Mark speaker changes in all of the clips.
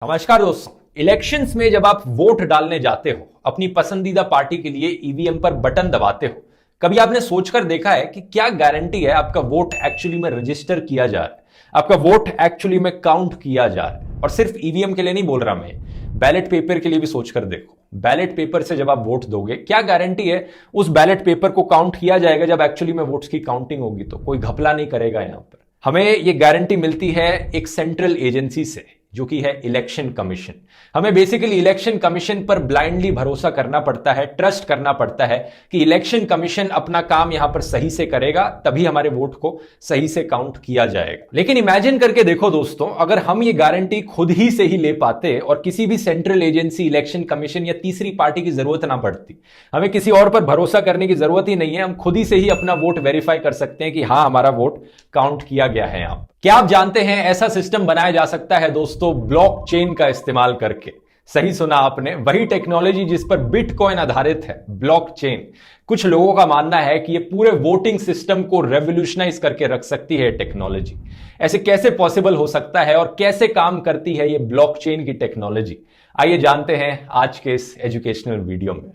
Speaker 1: नमस्कार दोस्तों। इलेक्शंस में जब आप वोट डालने जाते हो, अपनी पसंदीदा पार्टी के लिए ईवीएम पर बटन दबाते हो, कभी आपने सोचकर देखा है कि क्या गारंटी है आपका वोट एक्चुअली में रजिस्टर किया जा रहा है, आपका वोट एक्चुअली में काउंट किया जा रहा है। और सिर्फ ईवीएम के लिए नहीं बोल रहा मैं, बैलेट पेपर के लिए भी सोचकर देखो। बैलेट पेपर से जब आप वोट दोगे, क्या गारंटी है उस बैलेट पेपर को काउंट किया जाएगा जब एक्चुअली में वोट्स की काउंटिंग होगी? तो कोई घपला नहीं करेगा। यहां पर हमें यह गारंटी मिलती है एक सेंट्रल एजेंसी से, जो कि है इलेक्शन कमीशन। हमें बेसिकली इलेक्शन कमीशन पर ब्लाइंडली भरोसा करना पड़ता है, ट्रस्ट करना पड़ता है कि इलेक्शन कमीशन अपना काम यहां पर सही से करेगा, तभी हमारे वोट को सही से काउंट किया जाएगा। लेकिन इमेजिन करके देखो दोस्तों, अगर हम ये गारंटी खुद ही से ही ले पाते और किसी भी सेंट्रल एजेंसी, इलेक्शन कमीशन या तीसरी पार्टी की जरूरत ना पड़ती, हमें किसी और पर भरोसा करने की जरूरत ही नहीं है, हम खुद ही से ही अपना वोट वेरीफाई कर सकते हैं कि हाँ, हमारा वोट काउंट किया गया है। यहां क्या आप जानते हैं ऐसा सिस्टम बनाया जा सकता है दोस्तों, ब्लॉकचेन का इस्तेमाल करके। सही सुना आपने, वही टेक्नोलॉजी जिस पर बिटकॉइन आधारित है, ब्लॉकचेन। कुछ लोगों का मानना है कि ये पूरे वोटिंग सिस्टम को रेवोल्यूशनाइज करके रख सकती है टेक्नोलॉजी। ऐसे कैसे पॉसिबल हो सकता है और कैसे काम करती है ये ब्लॉकचेन की टेक्नोलॉजी? आइए जानते हैं आज के इस एजुकेशनल वीडियो में।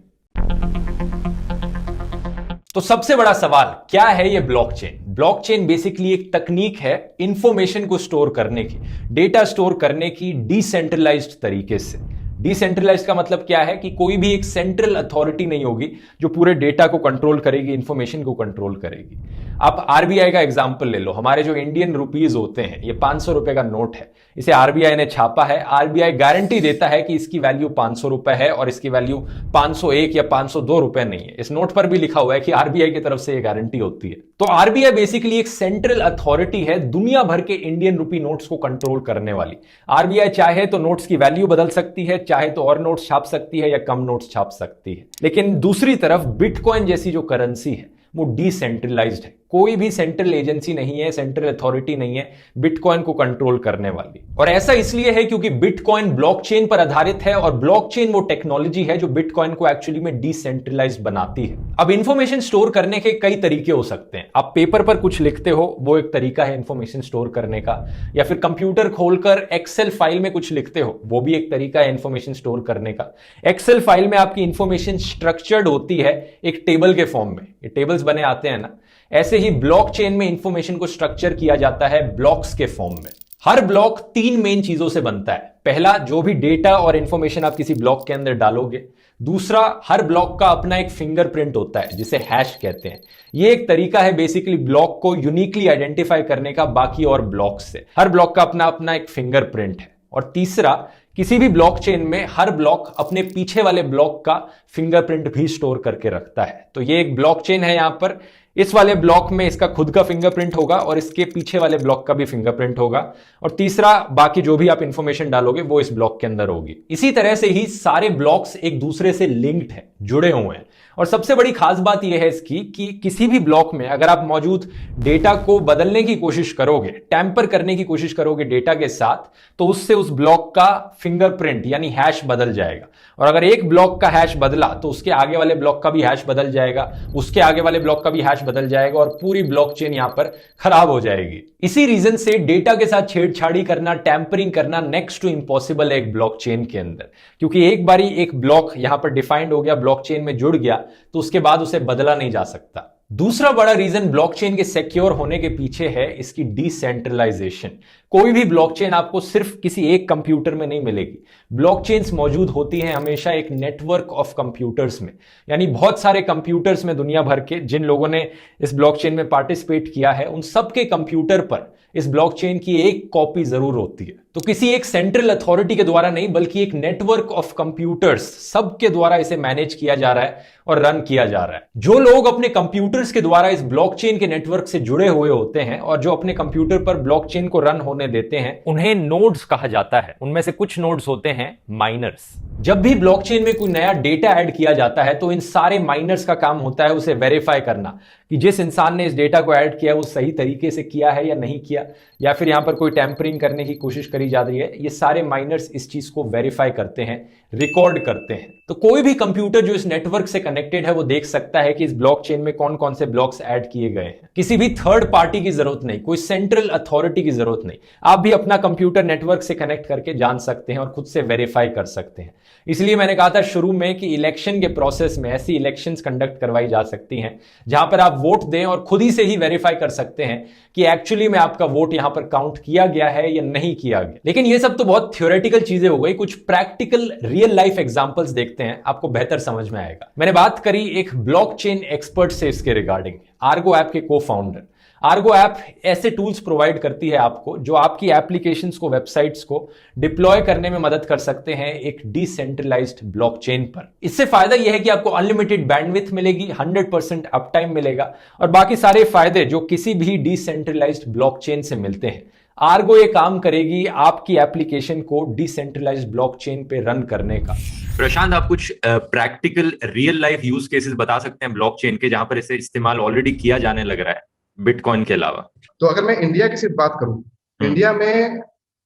Speaker 1: तो सबसे बड़ा सवाल, क्या है ये ब्लॉकचेन? ब्लॉकचेन बेसिकली एक तकनीक है इंफॉर्मेशन को स्टोर करने की, डेटा स्टोर करने की डिसेंट्रलाइज्ड तरीके से। डिसेंट्रलाइज्ड का मतलब क्या है कि कोई भी एक सेंट्रल अथॉरिटी नहीं होगी जो पूरे डेटा को कंट्रोल करेगी, इंफॉर्मेशन को कंट्रोल करेगी। आप आरबीआई का एग्जांपल ले लो। हमारे जो इंडियन रुपीज होते हैं, ये 500 रुपए का नोट है, इसे आरबीआई ने छापा है। आरबीआई गारंटी देता है कि इसकी वैल्यू 500 रुपए है और इसकी वैल्यू 501 या 502 रुपए नहीं है। इस नोट पर भी लिखा हुआ है कि आरबीआई की तरफ से ये गारंटी होती है। तो आरबीआई बेसिकली एक सेंट्रल अथॉरिटी है दुनिया भर के इंडियन रुपी नोट्स को कंट्रोल करने वाली। आरबीआई चाहे तो नोट्स की वैल्यू बदल सकती है, चाहे तो और नोट्स छाप सकती है या कम नोट्स छाप सकती है। लेकिन दूसरी तरफ बिटकॉइन जैसी जो करेंसी है वो डिसेंट्रलाइज्ड है। कोई भी सेंट्रल एजेंसी नहीं है, सेंट्रल अथॉरिटी नहीं है बिटकॉइन को कंट्रोल करने वाली। और ऐसा इसलिए है क्योंकि बिटकॉइन ब्लॉकचेन पर आधारित है और ब्लॉकचेन वो टेक्नोलॉजी है जो बिटकॉइन को एक्चुअली में डिसेंट्रलाइज्ड बनाती है। अब इंफॉर्मेशन स्टोर करने के कई तरीके हो सकते हैं। आप पेपर पर कुछ लिखते हो, वो एक तरीका है इंफॉर्मेशन स्टोर करने का, या फिर कंप्यूटर खोलकर एक्सेल फाइल में कुछ लिखते हो, वो भी एक तरीका है इंफॉर्मेशन स्टोर करने का। एक्सेल फाइल में आपकी इंफॉर्मेशन स्ट्रक्चर्ड होती है एक टेबल के फॉर्म में, ये टेबल्स बने आते हैं ना। ऐसे ही ब्लॉकचेन में इंफॉर्मेशन को स्ट्रक्चर किया जाता है ब्लॉक्स के फॉर्म में। हर ब्लॉक 3 मेन चीजों से बनता है। पहला, जो भी डेटा और इंफॉर्मेशन आप किसी ब्लॉक के अंदर डालोगे। दूसरा, हर ब्लॉक का अपना एक फिंगरप्रिंट होता है जिसे हैश कहते हैं। ये एक तरीका है बेसिकली ब्लॉक को यूनिकली आइडेंटिफाई करने का बाकी और ब्लॉक से। हर ब्लॉक का अपना अपना एक फिंगरप्रिंट है। और तीसरा, किसी भी ब्लॉकचेन में हर ब्लॉक अपने पीछे वाले ब्लॉक का फिंगरप्रिंट भी स्टोर करके रखता है। तो ये एक ब्लॉकचेन है। यहां पर इस वाले ब्लॉक में इसका खुद का फिंगरप्रिंट होगा और इसके पीछे वाले ब्लॉक का भी फिंगरप्रिंट होगा। और तीसरा, बाकी जो भी आप इंफॉर्मेशन डालोगे वो इस ब्लॉक के अंदर होगी। इसी तरह से ही सारे ब्लॉक्स एक दूसरे से लिंक्ड हैं, जुड़े हुए हैं। और सबसे बड़ी खास बात यह है इसकी कि किसी भी ब्लॉक में अगर आप मौजूद डेटा को बदलने की कोशिश करोगे, टैंपर करने की कोशिश करोगे डेटा के साथ, तो उससे उस ब्लॉक का फिंगरप्रिंट यानी हैश बदल जाएगा। और अगर एक ब्लॉक का हैश बदला तो उसके आगे वाले ब्लॉक का भी हैश बदल जाएगा, उसके आगे वाले ब्लॉक का भी हैश बदल जाएगा और पूरी ब्लॉकचेन यहां पर खराब हो जाएगी। इसी रीजन से डेटा के साथ छेड़छाड़ी करना, टैंपरिंग करना नेक्स्ट टू इम्पॉसिबल है एक ब्लॉकचेन के अंदर। क्योंकि एक बारी एक ब्लॉक यहां पर डिफाइंड हो गया, ब्लॉकचेन में जुड़ गया, तो उसके बाद उसे बदला नहीं जा सकता। दूसरा बड़ा रीजन ब्लॉकचेन के सिक्योर होने के पीछे है इसकी डिसेंट्रलाइजेशन। कोई भी ब्लॉकचेन आपको सिर्फ किसी एक कंप्यूटर में नहीं मिलेगी। ब्लॉकचेन्स मौजूद होती हैं हमेशा एक नेटवर्क ऑफ कंप्यूटर्स में, यानी बहुत सारे कंप्यूटर्स में दुनिया भर के जिन लोगों ने इस ब्लॉकचेन में पार्टिसिपेट किया है, उन सबके कंप्यूटर पर इस ब्लॉकचेन की एक कॉपी जरूर होती है। तो किसी एक सेंट्रल अथॉरिटी के द्वारा नहीं, बल्कि एक नेटवर्क ऑफ कंप्यूटर्स सबके द्वारा इसे मैनेज किया जा रहा है और रन किया जा रहा है। जो लोग अपने कंप्यूटर्स के द्वारा इस ब्लॉकचेन के नेटवर्क से जुड़े हुए होते हैं और जो अपने कंप्यूटर पर ब्लॉकचेन को रन होने देते हैं, उन्हें नोड्स कहा जाता है। उनमें से कुछ नोड्स होते हैं माइनर्स। जब भी ब्लॉकचेन में कोई नया डेटा ऐड किया जाता है तो इन सारे माइनर्स का काम होता है उसे वेरीफाई करना कि जिस इंसान ने इस डेटा को ऐड किया वो सही तरीके से किया है या नहीं किया, या फिर यहां पर कोई टैंपरिंग करने की कोशिश करी जा रही है। ये सारे माइनर्स इस चीज को वेरीफाई करते हैं, रिकॉर्ड करते हैं। तो कोई भी कंप्यूटर जो इस नेटवर्क से कनेक्टेड है वो देख सकता है कि इस ब्लॉकचेन में कौन कौन से ब्लॉक्स ऐड किए गए हैं। किसी भी थर्ड पार्टी की जरूरत नहीं, कोई सेंट्रल अथॉरिटी की जरूरत नहीं। आप भी अपना कंप्यूटर नेटवर्क से कनेक्ट करके जान सकते हैं और खुद से वेरीफाई कर सकते हैं। इसलिए मैंने कहा था शुरू में कि इलेक्शन के प्रोसेस में ऐसी इलेक्शंस कंडक्ट करवाई जा सकती हैं जहां पर आप वोट दें और खुद ही से ही वेरीफाई कर सकते हैं कि एक्चुअली में आपका वोट यहां पर काउंट किया गया है या नहीं किया गया। लेकिन ये सब तो बहुत थ्योरेटिकल चीजें हो गई, कुछ प्रैक्टिकल रियल लाइफ एग्जांपल्स देखते हैं, आपको बेहतर समझ में आएगा। मैंने बात करी एक ब्लॉकचेन एक्सपर्ट से इसके रिगार्डिंग, आर्गो ऐप के को फाउंडर। आर्गो ऐप ऐसे टूल्स प्रोवाइड करती है आपको जो आपकी एप्लीकेशंस को, वेबसाइट्स को डिप्लॉय करने में मदद कर सकते हैं एक डिसेंट्रलाइज्ड ब्लॉकचेन पर। इससे फायदा यह है कि आपको अनलिमिटेड बैंडविड्थ मिलेगी, 100% अप टाइम मिलेगा और बाकी सारे फायदे जो किसी भी डिसेंट्रलाइज्ड ब्लॉकचेन से मिलते हैं। आर्गो ये काम करेगी आपकी एप्लीकेशन को डिसेंट्रलाइज्ड ब्लॉकचेन पे रन करने का।
Speaker 2: प्रशांत, आप कुछ practical real life use cases बता सकते हैं ब्लॉकचेन के जहां पर इसे इस्तेमाल ऑलरेडी किया जाने लग रहा है बिटकॉइन के अलावा?
Speaker 3: तो अगर मैं इंडिया की सिर्फ बात करूं, इंडिया में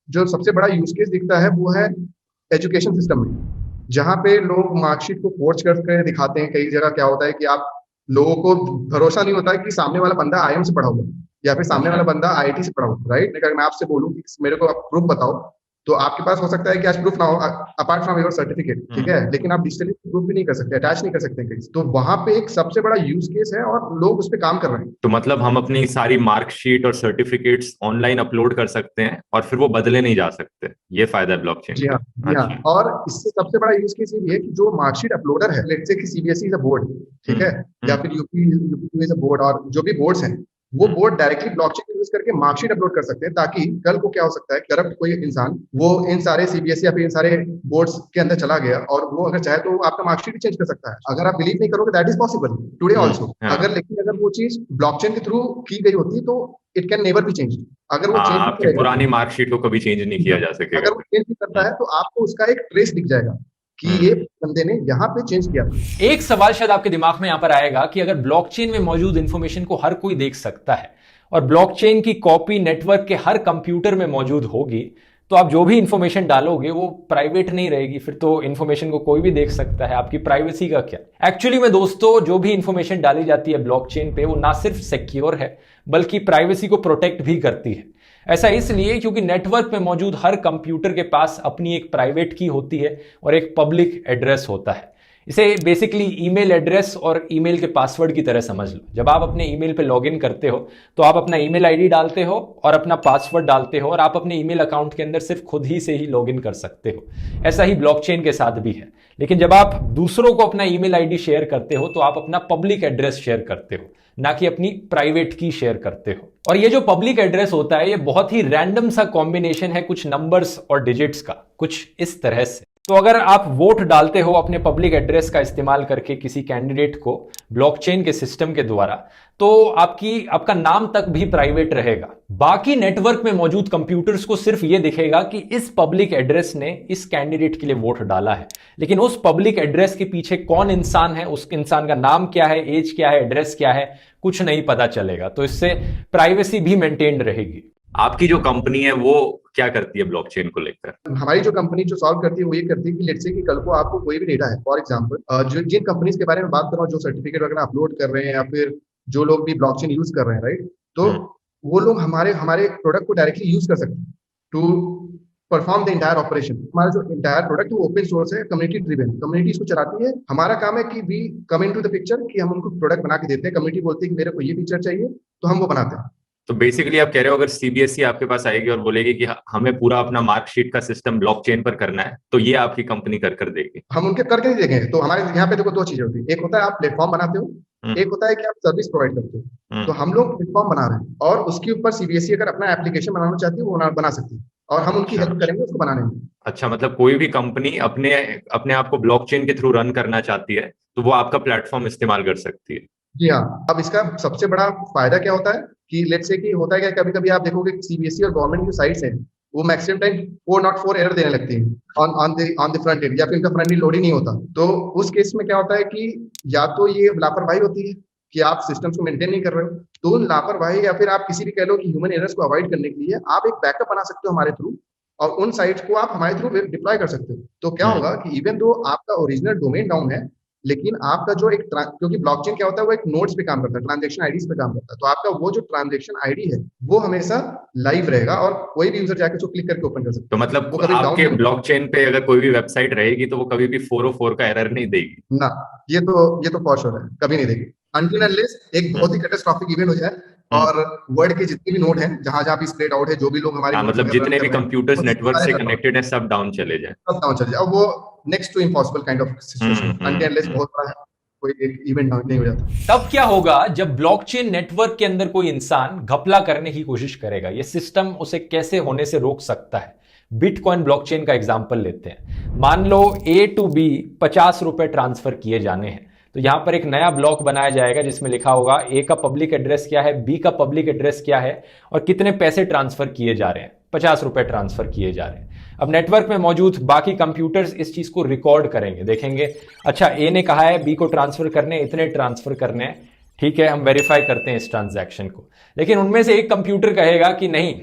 Speaker 3: जो सबसे बड़ा यूज केस दिखता है वो है एजुकेशन सिस्टम में, जहां पे लोग मार्कशीट को फोर्ज करके दिखाते हैं। कई जगह क्या होता है कि आप लोगों को भरोसा नहीं होता है कि सामने वाला बंदा आईएम से पढ़ा हुआ या फिर सामने वाला बंदा आईआईटी से पढ़ा हुआ, राइट। अगर मैं आपसे बोलूं कि मेरे को आप प्रूफ बताओ, तो आपके पास हो सकता है कि आज प्रूफ ना हो अपार्ट फ्रॉम योर सर्टिफिकेट, ठीक है, लेकिन आप डिजिटली प्रूफ भी नहीं कर सकते, अटैच नहीं कर सकते कहीं। तो वहां पे एक सबसे बड़ा यूज केस है और लोग उस पर काम कर रहे हैं।
Speaker 2: तो मतलब हम अपनी सारी मार्कशीट और सर्टिफिकेट्स ऑनलाइन अपलोड कर सकते हैं और फिर वो बदले नहीं जा सकते, ये फायदा है ब्लॉकचेन।
Speaker 3: जी हाँ, जी हाँ। और इससे सबसे बड़ा यूज केस ये भी है कि जो मार्कशीट अपलोडर है, लेट्स से कि सीबीएसई इज अ बोर्ड, ठीक है, या फिर यूपी इज अ बोर्ड, और जो भी बोर्ड्स हैं वो बोर्ड डायरेक्टली ब्लॉकचेन यूज करके मार्कशीट अपलोड कर सकते हैं, ताकि कल को क्या हो सकता है, करप्ट कोई इंसान वो इन सारे सीबीएसई या फिर इन सारे बोर्ड्स के अंदर चला गया और वो अगर चाहे तो आपका मार्कशीट भी चेंज कर सकता है। अगर आप बिलीव नहीं करोगे, that is possible today also. लेकिन अगर वो चीज ब्लॉकचेन के थ्रू की गई होती तो it can never be change. अगर वो चेंज
Speaker 2: आपकी पुरानी मार्कशीट को कभी चेंज नहीं किया जा सकेगा।
Speaker 3: अगर वो चेंज नहीं करता है तो आपको उसका एक ट्रेस दिख जाएगा कि ये बंदे ने यहाँ पे चेंज किया।
Speaker 1: एक सवाल शायद आपके दिमाग में यहां पर आएगा कि अगर ब्लॉकचेन में मौजूद इंफॉर्मेशन को हर कोई देख सकता है और ब्लॉकचेन की कॉपी नेटवर्क के हर कंप्यूटर में मौजूद होगी, तो आप जो भी इंफॉर्मेशन डालोगे वो प्राइवेट नहीं रहेगी, फिर तो इंफॉर्मेशन को कोई भी देख सकता है, आपकी प्राइवेसी का क्या। एक्चुअली में दोस्तों, जो भी इंफॉर्मेशन डाली जाती है ब्लॉकचेन पे वो ना सिर्फ सिक्योर है बल्कि प्राइवेसी को प्रोटेक्ट भी करती है। ऐसा इसलिए क्योंकि नेटवर्क में मौजूद हर कंप्यूटर के पास अपनी एक प्राइवेट की होती है और एक पब्लिक एड्रेस होता है। इसे बेसिकली ईमेल एड्रेस और ईमेल के पासवर्ड की तरह समझ लो। जब आप अपने ईमेल पे लॉगिन करते हो तो आप अपना ईमेल आईडी डालते हो और अपना पासवर्ड डालते हो और आप अपने ईमेल अकाउंट के अंदर सिर्फ खुद ही से ही लॉगिन कर सकते हो। ऐसा ही ब्लॉकचेन के साथ भी है। लेकिन जब आप दूसरों को अपना ईमेल आईडी शेयर करते हो तो आप अपना पब्लिक एड्रेस शेयर करते हो, ना कि अपनी प्राइवेट की शेयर करते हो। और ये जो पब्लिक एड्रेस होता है ये बहुत ही रैंडम सा कॉम्बिनेशन है कुछ नंबर्स और डिजिट्स का, कुछ इस तरह से। तो अगर आप वोट डालते हो अपने पब्लिक एड्रेस का इस्तेमाल करके किसी कैंडिडेट को ब्लॉकचेन के सिस्टम के द्वारा, तो आपका नाम तक भी प्राइवेट रहेगा। बाकी नेटवर्क में मौजूद कंप्यूटर्स को सिर्फ ये दिखेगा कि इस पब्लिक एड्रेस ने इस कैंडिडेट के लिए वोट डाला है, लेकिन उस पब्लिक एड्रेस के पीछे कौन इंसान है, उस इंसान का नाम क्या है, एज क्या है, एड्रेस क्या है, कुछ नहीं पता चलेगा। तो इससे प्राइवेसी भी मेंटेन रहेगी।
Speaker 2: आपकी जो कंपनी है वो क्या करती है ब्लॉकचेन को लेकर?
Speaker 3: हमारी जो कंपनी जो सॉल्व करती है वो ये करती है कि लेट्स से कि कल को आपको कोई भी डेटा है, फॉर एग्जांपल जो जिन कंपनीज के बारे में बात कर रहा हूँ, जो सर्टिफिकेट वगैरह अपलोड कर रहे हैं या फिर जो लोग भी ब्लॉकचेन यूज कर रहे हैं, राइट, तो वो लोग हमारे प्रोडक्ट को डायरेक्टली यूज कर सकते हैं to perform the entire operation. हमारा जो इंटायर प्रोडक्ट वो ओपन सोर्स है, कम्युनिटी ड्रिवन, कम्युनिटी इसको चलाती है। हमारा काम है कि we come into the picture, कि हम उनको प्रोडक्ट बना के देते हैं। कम्युनिटी बोलती है कि मेरे को ये फीचर चाहिए, तो हम वो बनाते हैं।
Speaker 2: तो बेसिकली आप कह रहे हो अगर सीबीएसई आपके पास आएगी और बोलेगी कि हमें पूरा अपना मार्कशीट का सिस्टम ब्लॉकचेन पर करना है, तो ये आपकी कंपनी कर देगी?
Speaker 3: हम उनके करके नहीं देंगे। तो हमारे यहाँ पे देखो दो चीजें होती है, एक होता है आप प्लेटफॉर्म बनाते हो, एक होता है कि आप सर्विस प्रोवाइड करते हो। तो हम लोग प्लेटफॉर्म बना रहे हैं और उसके ऊपर सीबीएसई अगर अपना एप्लीकेशन बनाना चाहती है वो बना सकती है और हम उनकी हेल्प करेंगे उसको बनाने में।
Speaker 2: अच्छा, मतलब कोई भी कंपनी अपने आप को ब्लॉकचेन के थ्रू रन करना चाहती है तो वो आपका प्लेटफॉर्म इस्तेमाल कर सकती है?
Speaker 3: जी हाँ। अब इसका सबसे बड़ा फायदा क्या होता है कि लेट्स से कि होता है क्या, कभी कभी आप देखोगे सीबीएसई और गवर्नमेंट की साइट्स हैं वो मैक्सिमम टाइम 404 एरर देने लगती है ऑन द फ्रंट एंड, या फिर इनका फ्रंट एंड लोड ही नहीं होता। तो उस केस में क्या होता है कि या तो ये लापरवाही होती है कि आप सिस्टम्स को मेंटेन नहीं कर रहे हो, तो उन लापरवाही या फिर आप किसी भी कह लो कि ह्यूमन एरर्स को अवॉइड करने के लिए आप एक बैकअप बना सकते हो हमारे थ्रू, और उन साइट्स को आप हमारे थ्रू डिप्लॉय कर सकते हो। तो क्या होगा कि इवन दो आपका ओरिजिनल डोमेन डाउन है, लेकिन आपका जो एक क्योंकि ब्लॉकचेन क्या होता है, वो एक नोड्स पे काम करता है, ट्रांजैक्शन आईडीज पे काम करता है, तो आपका वो जो ट्रांजैक्शन आईडी है वो हमेशा लाइव रहेगा और कोई भी यूजर जाकर उसको क्लिक करके ओपन कर सकता
Speaker 2: तो
Speaker 3: है।
Speaker 2: मतलब
Speaker 3: वो कभी
Speaker 2: आपके
Speaker 3: डाउन
Speaker 2: ब्लॉकचेन पे अगर कोई भी वेबसाइट रहेगी तो वो कभी भी 404 का एरर नहीं देगी
Speaker 3: ना, ये तो फॉर श्योर है, कभी नहीं देगी अनटिल अनलेस एक बहुत ही कैटास्ट्रॉफिक इवेंट हो जाए और वर्ल्ड के जितने भी नोड हैं, जहां जहां भी स्प्रेड आउट है, जो भी लोग हमारे
Speaker 2: हाँ,
Speaker 3: नोड
Speaker 2: मतलब
Speaker 3: वगैरह रन
Speaker 2: जितने
Speaker 3: कर
Speaker 2: भी
Speaker 3: रहे हैं,
Speaker 2: कंप्यूटर्स
Speaker 3: वो
Speaker 2: नेटवर्क
Speaker 3: सारे
Speaker 2: से
Speaker 3: खत्म हो
Speaker 2: कनेक्टेड है सब डाउन चले जाए।
Speaker 3: सब डाउन चले जाए। अब वो next to impossible kind of situation, until unless बहुत बड़ा कोई एक इवेंट नहीं हो जाता।
Speaker 1: तब क्या होगा जब ब्लॉकचेन नेटवर्क के अंदर कोई इंसान घपला करने की कोशिश करेगा? ये सिस्टम उसे कैसे होने से रोक सकता है? बिटकॉइन ब्लॉकचेन का एग्जांपल लेते हैं। मान लो ए टू बी 50 रुपए ट्रांसफर किए जाने हैं, तो यहां पर एक नया ब्लॉक बनाया जाएगा जिसमें लिखा होगा ए का पब्लिक एड्रेस क्या है, बी का पब्लिक एड्रेस क्या है और कितने पैसे ट्रांसफर किए जा रहे हैं। 50 रुपए ट्रांसफर किए जा रहे हैं। अब नेटवर्क में मौजूद बाकी कंप्यूटर्स इस चीज को रिकॉर्ड करेंगे, देखेंगे अच्छा ए ने कहा है बी को ट्रांसफर करने, इतने ट्रांसफर करने हैं, ठीक है हम वेरीफाई करते हैं इस ट्रांजैक्शन को। लेकिन उनमें से एक कंप्यूटर कहेगा कि नहीं,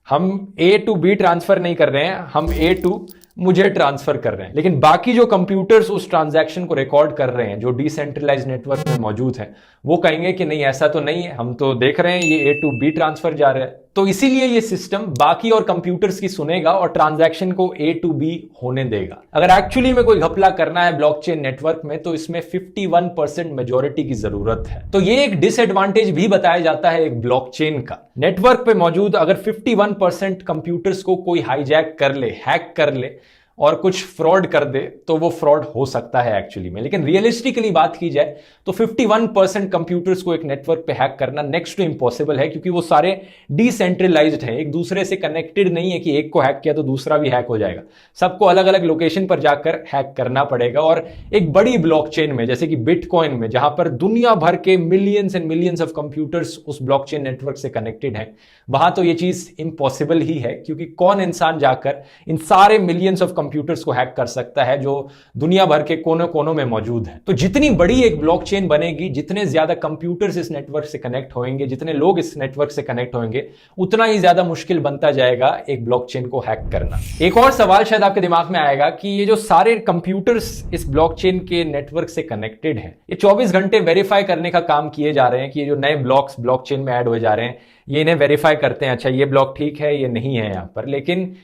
Speaker 1: हम ए टू बी ट्रांसफर नहीं कर रहे हैं, हम ए टू मुझे ट्रांसफर कर रहे हैं। लेकिन बाकी जो कंप्यूटर्स उस ट्रांजैक्शन को रिकॉर्ड कर रहे हैं, जो डिसेंट्रलाइज्ड नेटवर्क में मौजूद है, वो कहेंगे कि नहीं ऐसा तो नहीं है, हम तो देख रहे हैं ये ए टू बी ट्रांसफर जा रहा है। तो इसीलिए ये सिस्टम बाकी और कंप्यूटर्स की सुनेगा और ट्रांजैक्शन को ए टू बी होने देगा। अगर एक्चुअली में कोई घपला करना है ब्लॉकचेन नेटवर्क में तो इसमें 51% मेजॉरिटी की जरूरत है। तो ये एक डिसएडवांटेज भी बताया जाता है एक ब्लॉकचेन का। नेटवर्क पे मौजूद अगर 51% कंप्यूटर्स को कोई हाईजैक कर ले, हैक कर ले और कुछ फ्रॉड कर दे तो वो फ्रॉड हो सकता है एक्चुअली में। लेकिन रियलिस्टिकली बात की जाए तो 51% कंप्यूटर्स को एक नेटवर्क पे हैक करना नेक्स्ट टू इम्पॉसिबल है, क्योंकि वो सारे डिसेंट्रलाइज्ड हैं, एक दूसरे से कनेक्टेड नहीं है कि एक को हैक किया तो दूसरा भी हैक हो जाएगा। सबको अलग अलग लोकेशन पर जाकर हैक करना पड़ेगा। और एक बड़ी ब्लॉकचेन में जैसे कि बिटकॉइन में, जहां पर दुनिया भर के millions and millions of computers उस ब्लॉकचेन नेटवर्क से कनेक्टेड हैं, वहां तो ये चीज इम्पॉसिबल ही है, क्योंकि कौन इंसान जाकर इन सारे मिलियंस ऑफ कंप्यूटर्स को हैक कर सकता है जो दुनिया भर के कोनों कोनों में मौजूद है। तो जितनी बड़ी एक ब्लॉकचेन बनेगी, जितने ज्यादा कंप्यूटर्स इस नेटवर्क से कनेक्ट होंगे, जितने लोग इस नेटवर्क से कनेक्ट होंगे, उतना ही ज्यादा मुश्किल बनता जाएगा एक ब्लॉकचेन को हैक करना। एक और सवाल शायद आपके दिमाग में आएगा कि ये जो सारे कंप्यूटर्स इस ब्लॉकचेन के नेटवर्क से कनेक्टेड हैं, ये 24 घंटे वेरीफाई करने का काम किए जा रहे हैं कि ये जो नए ब्लॉक्स ब्लॉकचेन में ऐड हो जा रहे हैं, ये इन्हें वेरीफाई करते हैं, अच्छा ये ब्लॉक ठीक है, ये नहीं है यहां पर। लेकिन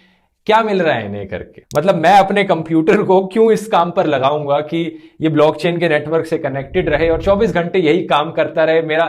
Speaker 1: क्या मिल रहा है इन्हें करके? मतलब मैं अपने कंप्यूटर को क्यों इस काम पर लगाऊंगा कि ये ब्लॉकचेन के नेटवर्क से कनेक्टेड रहे और 24 घंटे यही काम करता रहे, मेरा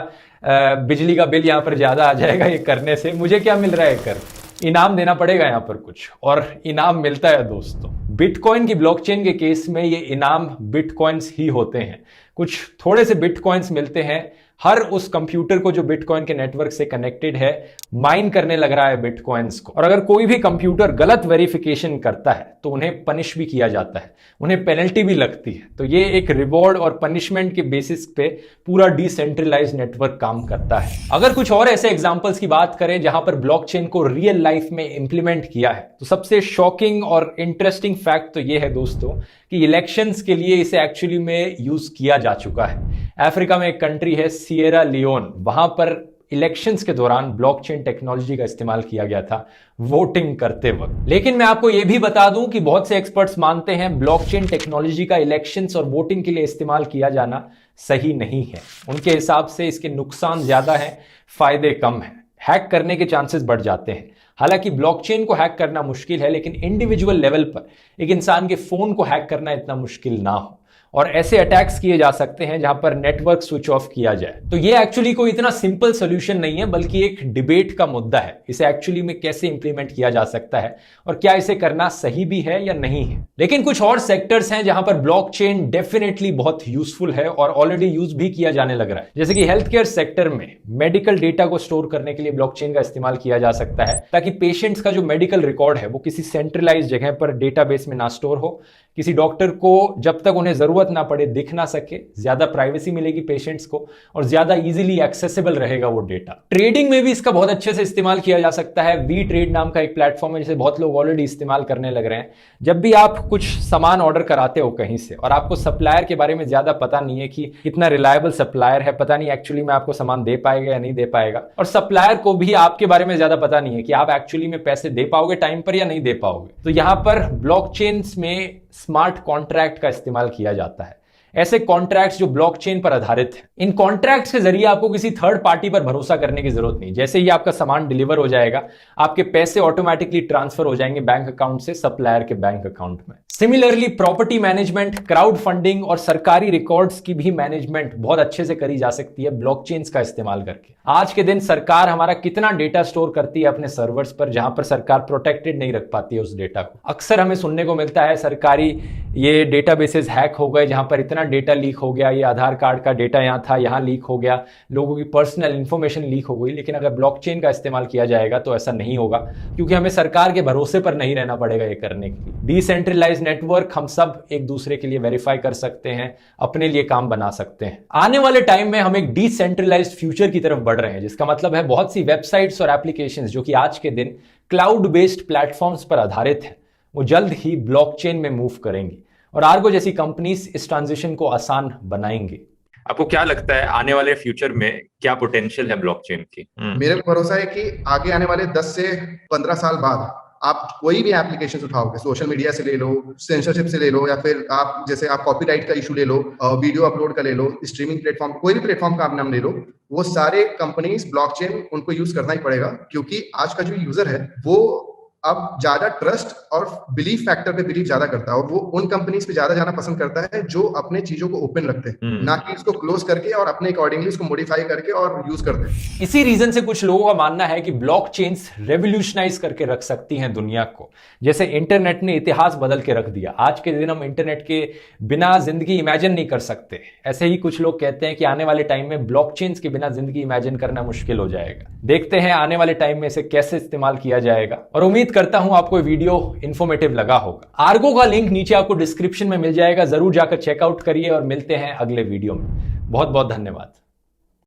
Speaker 1: बिजली का बिल यहां पर ज्यादा आ जाएगा ये करने से, मुझे क्या मिल रहा है कर? इनाम देना पड़ेगा यहां पर कुछ, और इनाम मिलता है दोस्तों। बिटकॉइन की ब्लॉकचेन के केस में ये इनाम बिटकॉइंस ही होते हैं। कुछ थोड़े से बिटकॉइंस मिलते हैं हर उस कंप्यूटर को जो बिटकॉइन के नेटवर्क से कनेक्टेड है, माइन करने लग रहा है बिटकॉइंस को। और अगर कोई भी कंप्यूटर गलत वेरिफिकेशन करता है तो उन्हें पनिश भी किया जाता है, उन्हें पेनल्टी भी लगती है। तो ये एक रिवॉर्ड और पनिशमेंट के बेसिस पे पूरा डिसेंट्रलाइज्ड नेटवर्क काम करता है। अगर कुछ और ऐसे एग्जांपल्स की बात करें जहां पर ब्लॉकचेन को रियल लाइफ में इंप्लीमेंट किया है, तो सबसे शॉकिंग और इंटरेस्टिंग फैक्ट तो ये है दोस्तों कि इलेक्शंस के लिए इसे एक्चुअली में यूज किया जा चुका है। अफ्रीका में एक कंट्री है सिएरा लियोन, वहां पर इलेक्शंस के दौरान ब्लॉकचेन टेक्नोलॉजी का इस्तेमाल किया गया था वोटिंग करते वक्त। लेकिन मैं आपको यह भी बता दूं कि बहुत से एक्सपर्ट्स मानते हैं ब्लॉकचेन टेक्नोलॉजी का इलेक्शंस और वोटिंग के लिए इस्तेमाल किया जाना सही नहीं है। उनके हिसाब से इसके नुकसान ज्यादा हैं, फायदे कम हैं, हैक करने के चांसेस बढ़ जाते हैं। हालांकि ब्लॉकचेन को हैक करना मुश्किल है, लेकिन इंडिविजुअल लेवल पर एक इंसान के फोन को हैक करना इतना मुश्किल ना हो। और ऐसे अटैक्स किए जा सकते हैं जहां पर नेटवर्क स्विच ऑफ किया जाए। तो ये एक्चुअली कोई इतना सिंपल सॉल्यूशन नहीं है, बल्कि एक डिबेट का मुद्दा है। इसे एक्चुअली में कैसे इंप्लीमेंट किया जा सकता है और क्या इसे करना सही भी है या नहीं है। लेकिन कुछ और सेक्टर्स हैं जहां पर ब्लॉकचेन डेफिनेटली बहुत यूजफुल है और ऑलरेडी यूज भी किया जाने लग रहा है। जैसे कि हेल्थ केयर सेक्टर में मेडिकल डेटा को स्टोर करने के लिए ब्लॉकचेन का इस्तेमाल किया जा सकता है, ताकि पेशेंट्स का जो मेडिकल रिकॉर्ड है वो किसी सेंट्रलाइज जगह पर डेटाबेस में ना स्टोर हो, किसी डॉक्टर को जब तक उन्हें जरूरत ना पड़े दिख ना सके, ज्यादा प्राइवेसी मिलेगी पेशेंट्स को और ज्यादा इजीली एक्सेसिबल रहेगा वो डेटा। ट्रेडिंग में भी इसका बहुत अच्छे से इस्तेमाल किया जा सकता है। वी ट्रेड नाम का एक प्लेटफॉर्म है जिसे बहुत लोग ऑलरेडी इस्तेमाल करने लग रहे हैं। जब भी आप कुछ सामान ऑर्डर कराते हो कहीं से और आपको सप्लायर के बारे में ज्यादा पता नहीं है कि कितना रिलायबल सप्लायर है, पता नहीं एक्चुअली में आपको सामान दे पाएगा या नहीं दे पाएगा, और सप्लायर को भी आपके बारे में ज्यादा पता नहीं है कि आप एक्चुअली में पैसे दे पाओगे टाइम पर या नहीं दे पाओगे, तो यहां पर ब्लॉकचेन्स में स्मार्ट कॉन्ट्रैक्ट का इस्तेमाल किया जाता है। ऐसे कॉन्ट्रैक्ट्स जो ब्लॉकचेन पर आधारित हैं। इन कॉन्ट्रैक्ट्स के जरिए आपको किसी थर्ड पार्टी पर भरोसा करने की जरूरत नहीं। जैसे ही आपका सामान डिलीवर हो जाएगा, आपके पैसे ऑटोमेटिकली ट्रांसफर हो जाएंगे बैंक अकाउंट से सप्लायर के बैंक अकाउंट में। Similarly property management, crowd funding और सरकारी रिकॉर्ड्स की भी मैनेजमेंट बहुत अच्छे से करी जा सकती है ब्लॉकचेन्स का इस्तेमाल करके। आज के दिन सरकार हमारा कितना डेटा स्टोर करती है अपने सर्वर्स पर, जहां पर सरकार प्रोटेक्टेड नहीं रख पाती है उस डेटा को। अक्सर हमें सुनने को मिलता है सरकारी ये डेटाबेसेस हैक हो गए, जहां पर इतना डेटा लीक हो गया, ये आधार कार्ड का डेटा यहां था, यहां लीक हो गया, लोगों की पर्सनल इंफॉर्मेशन लीक हो गई। लेकिन अगर ब्लॉकचेन का इस्तेमाल किया जाएगा तो ऐसा नहीं होगा, क्योंकि हमें सरकार के भरोसे पर नहीं रहना पड़ेगा ये करने के लिए। डिसेंट्रलाइज्ड नेटवर्क हम सब एक दूसरे के लिए वेरीफाई कर सकते हैं, अपने लिए काम बना सकते हैं। आने वाले टाइम में हम एक डिसेंट्रलाइज्ड फ्यूचर की तरफ बढ़ रहे हैं, जिसका मतलब है बहुत सी वेबसाइट्स और एप्लीकेशंस जो कि आज के दिन क्लाउड बेस्ड प्लेटफॉर्म्स पर आधारित हैं, वो जल्द ही ब्लॉकचेन में मूव करेंगी और आर्गो जैसी कंपनीज इस ट्रांजिशन को आसान बनाएंगे।
Speaker 2: आपको क्या लगता है आने वाले फ्यूचर में क्या पोटेंशियल है ब्लॉकचेन की?
Speaker 3: मेरे को भरोसा है कि आगे आने वाले 10 से 15 साल बाद आप कोई भी एप्लीकेशन उठाओगे, सोशल मीडिया से ले लो, सेंसरशिप से ले लो, या फिर आप जैसे आप कॉपीराइट का इशू ले लो, वीडियो अपलोड का ले लो, स्ट्रीमिंग प्लेटफॉर्म, कोई भी प्लेटफॉर्म का आप नाम ले लो, वो सारे कंपनीज ब्लॉकचेन उनको यूज करना ही पड़ेगा, क्योंकि आज का जो यूजर है वो अब ज्यादा ट्रस्ट और बिलीफ फैक्टर पे बिलीव ज्यादा करता है, और वो उन कंपनीज पे ज्यादा जाना पसंद करता है जो अपने चीजों को ओपन रखते हैं, ना कि इसको क्लोज करके और अपने अकॉर्डिंगली इसको मॉडिफाई करके और यूज करते हैं।
Speaker 1: इसी रीजन से कुछ लोगों का मानना है कि ब्लॉकचेन्स रेवोल्यूशनाइज करके रख सकती हैं दुनिया को, जैसे इंटरनेट ने इतिहास बदल के रख दिया। आज के दिन हम इंटरनेट के बिना जिंदगी इमेजिन नहीं कर सकते। ऐसे ही कुछ लोग कहते हैं कि आने वाले टाइम में ब्लॉकचेन्स के बिना जिंदगी इमेजिन करना मुश्किल हो जाएगा। देखते हैं आने वाले टाइम में इसे कैसे इस्तेमाल किया जाएगा, और उम्मीद करता हूं आपको वीडियो इंफॉर्मेटिव लगा होगा। आर्गो का लिंक नीचे आपको डिस्क्रिप्शन में मिल जाएगा, जरूर जाकर चेकआउट करिए और मिलते हैं अगले वीडियो में। बहुत बहुत धन्यवाद।